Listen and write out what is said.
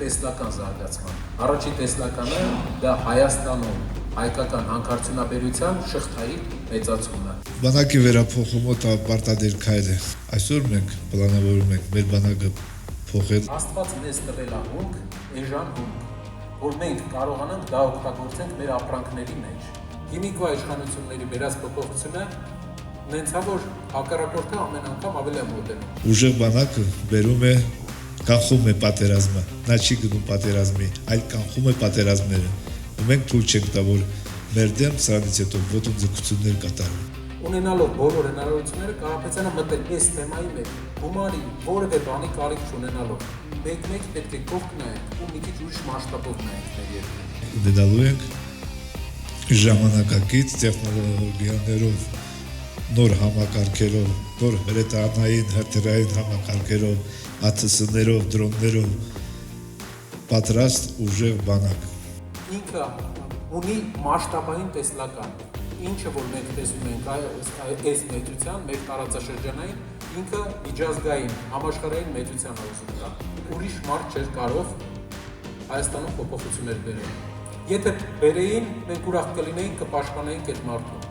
տեսլական զարգացման։ Առաջին տեսլականը դա Հայաստանում հայկական հանքարդյունաբերության շղթայի մեծացումն է։ Բանակի վերափոխումը պարտադիր քայլ է։ Այսօր մենք պլանավորում ենք մեր բանակը փոխել։ Աստված մեզ տվել է հումք, էժան հումք, որ մենք կարողանանք դա օգտագործենք մեր ապրանքների մեջ։ Հիմիկվա իշխանությունների վերած փոփոխությունը նենցա որ հակառակորդը ամեն անգամ ավելի է մոտենում։ Ուժեղ բանակը բերում է կանխում է պատերազմը։ Նա չի գնում պատերազմի, այլ կանխում է պատերազմները։ Մենք թույլ չենք տա, որ մեր դեմ սրանից հետո ոտնձգություններ կատարվեն։ Ունենալով բոլոր հնարավորությունները Կարապետյանը մտել այս թեմայի մեջ, գումարի որևէ բանի կարիք չունենալով, մեկ-մեկ պետք է կողք նայենք ու մի քիչ ուրիշ մասշտաբով նայենք մեր երկրին։ Ունենալու ենք ժամանակակից տեխնոլոգիաներով, նոր համակարգերով, նոր հրետանային, հրթիռային համակարգերով, ԱԹՍ-ներով, դրոններով պատրաստ ուժեղ բանակ։ Ինքը ունի մասշտաբային տեսլական, ինչը որ մենք տեսնում ենք այս մեծության, մեր տարածաշրջանային, ինքը միջազգային, համաշխարհային մեծության ուժում կա։ Ուրիշ մարդ չէր կարող Հայաստանում փոփոխություններ բերել։ Եթե բերեին, մենք ուրախ կլինեինք, կպաշտպանեինք այդ մարդուն։